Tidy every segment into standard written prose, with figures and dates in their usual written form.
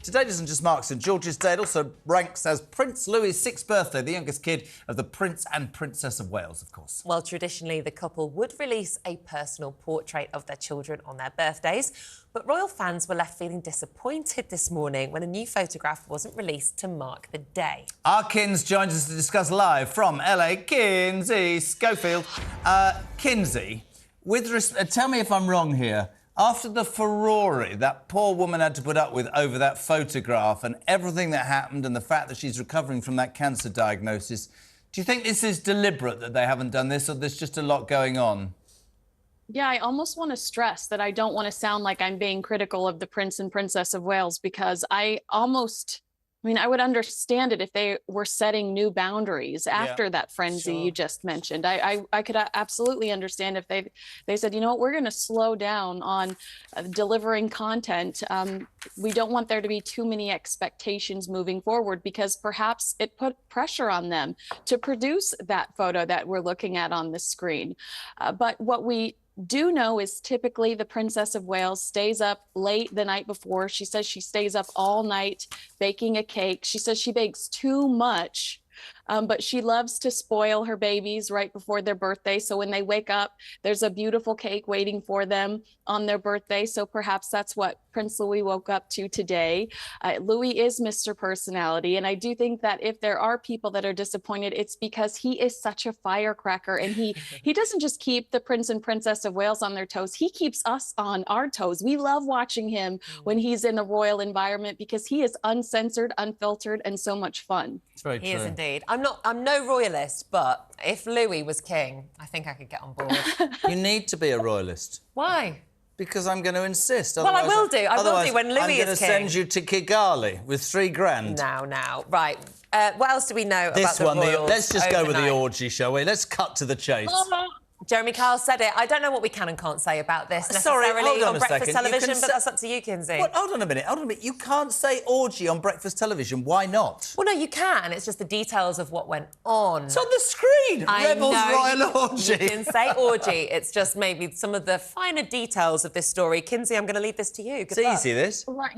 Today doesn't just mark St George's Day, it also ranks as Prince Louis's 6th birthday, the youngest kid of the Prince and Princess of Wales, of course. Well, traditionally, the couple would release a personal portrait of their children on their birthdays, but royal fans were left feeling disappointed this morning when a new photograph wasn't released to mark the day. Our Kins joins us to discuss live from LA, Kinsey Schofield. Kinsey, tell me if I'm wrong here. After the furore that poor woman had to put up with over that photograph and everything that happened and the fact that she's recovering from that cancer diagnosis, do you think this is deliberate that they haven't done this, or there's just a lot going on? Yeah, I almost want to stress that I don't want to sound like I'm being critical of the Prince and Princess of Wales, because I would understand it if they were setting new boundaries after that frenzy you just mentioned. I could absolutely understand if they said, you know what, we're going to slow down on delivering content. We don't want there to be too many expectations moving forward, because perhaps it put pressure on them to produce that photo that we're looking at on the screen. But what we do know is typically the Princess of Wales stays up late the night before. She says she stays up all night baking a cake. She says she bakes too much, but she loves to spoil her babies right before their birthday. So when they wake up, there's a beautiful cake waiting for them on their birthday. So perhaps that's what Prince Louis woke up to today. Louis is Mr. Personality. And I do think that if there are people that are disappointed, it's because he is such a firecracker. And he doesn't just keep the Prince and Princess of Wales on their toes. He keeps us on our toes. We love watching him when he's in a royal environment, because he is uncensored, unfiltered, and so much fun. It's very true. He is indeed. I'm no royalist, but if Louis was king, I think I could get on board. You need to be a royalist. Why? Because I'm going to insist. Well, I will do. I will do when Louis is king. I'm going to send you to Kigali with $3,000. Now. Right. What else do we know this about the one, royals let's just go with the overnight? orgy, shall we? Let's cut to the chase. Jeremy Kyle said it. I don't know what we can and can't say about this necessarily hold on on a breakfast second. television, but that's up to you, Kinsey. What? Hold on a minute. You can't say orgy on breakfast television. Why not? Well, no, you can. It's just the details of what went on. It's on the screen. Rebels Royal Orgy. You can say orgy. It's just maybe some of the finer details of this story. Kinsey, I'm going to leave this to you. Good luck. Easy, this. Right,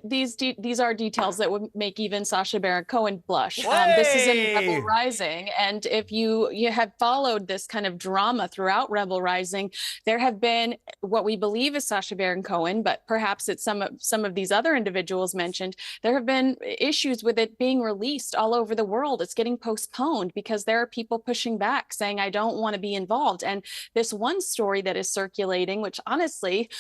these are details that would make even Sacha Baron Cohen blush. This is in Rebel Rising, and if you have followed this kind of drama throughout Rebel Rising, there have been what we believe is Sacha Baron Cohen, but perhaps it's some of these other individuals mentioned. There have been issues with it being released all over the world. It's getting postponed because there are people pushing back, saying, I don't want to be involved. And this one story that is circulating, which honestly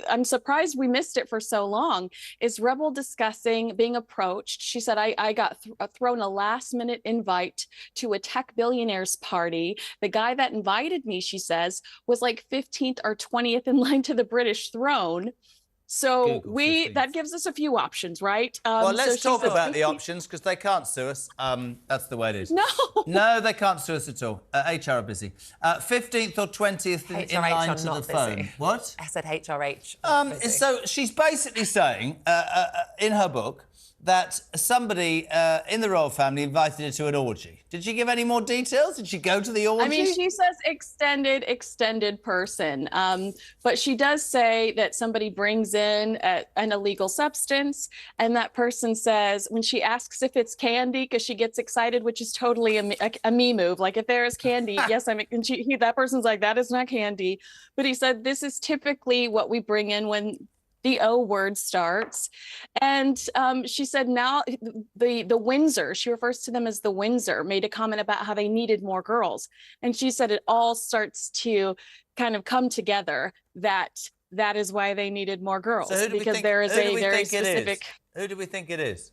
I'm surprised we missed it for so long, is Rebel discussing being approached. She said, I got thrown a last-minute invite to a tech billionaire's party. The guy that invited me, she says, was like 15th or 20th in line to the British throne. So that gives us a few options, right? Well, let's talk about the options, because they can't sue us. That's the way it is. No, they can't sue us at all. HR are busy. 15th or 20th in line to the phone. What? I said HRH. So she's basically saying in her book that somebody in the royal family invited her to an orgy. Did she give any more details? Did she go to the orgy? I mean, she says extended person. But she does say that somebody brings in an illegal substance, and that person says, when she asks if it's candy, because she gets excited, which is totally a me move. Like, if there is candy, yes, and that person's like, that is not candy. But he said, this is typically what we bring in when the O word starts. And she said now the Windsor, she refers to them as the Windsor, made a comment about how they needed more girls. And she said it all starts to kind of come together that is why they needed more girls. So because there is a very specific... Who do we think it is?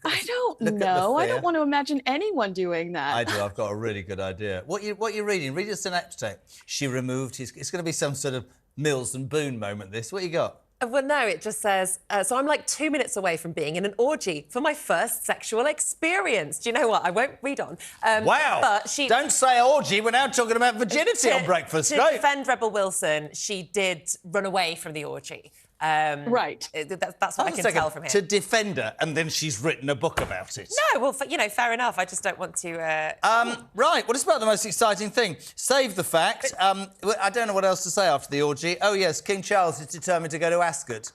I don't know. I don't want to imagine anyone doing that. I do. I've got a really good idea. What you reading? Read a synopsis. She removed his... It's going to be some sort of Mills and Boone moment, this. What you got? Well, no, it just says, so I'm like 2 minutes away from being in an orgy for my first sexual experience. Do you know what? I won't read on. Wow. But don't say orgy. We're now talking about virginity on breakfast. To defend Rebel Wilson, she did run away from the orgy. Right. That's what I can tell from here. To defend her, and then she's written a book about it. No, well, fair enough. I just don't want to... Right, well, it's about the most exciting thing. Save the fact. I don't know what else to say after the orgy. Oh, yes, King Charles is determined to go to Ascot.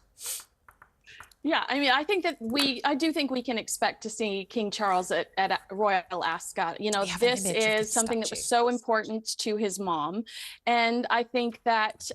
Yeah, I mean, I do think we can expect to see King Charles at Royal Ascot. You know, Yeah, this maybe a tribute is something that statue. was so important to his mom. And I think that,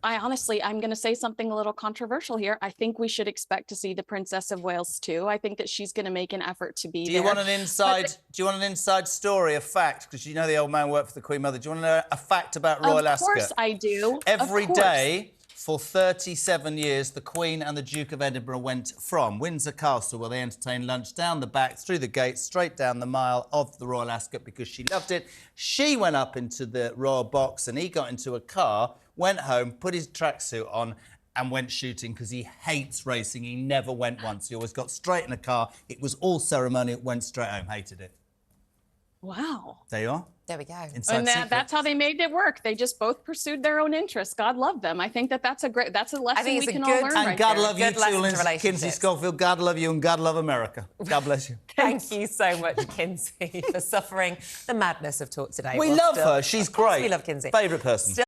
I'm going to say something a little controversial here. I think we should expect to see the Princess of Wales too. I think that she's going to make an effort to be Do there. you want an inside? Do you want an inside story, a fact? Because you know the old man worked for the Queen Mother. Do you want to know a fact about Royal Ascot? Of course I do. Every Of course. day for 37 years, the Queen and the Duke of Edinburgh went from Windsor Castle, where they entertained lunch, down the back, through the gates, straight down the mile of the Royal Ascot because she loved it. She went up into the royal box and he got into a car, went home, put his tracksuit on and went shooting because he hates racing. He never went once. He always got straight in a car. It was all ceremonial, went straight home, hated it. Wow. There you are. There we go. Inside And secret. that's how they made it work. They just both pursued their own interests. God love them. I think that's a lesson think we it's a can good- all learn. And right God there. love you Good lesson too, to Kinsey relationships. Schofield. God love you and God love America. God bless you. Thank you so much, Kinsey, for suffering the madness of talk today. We We'll love still- her. She's Of course great. we love Kinsey. Favourite person.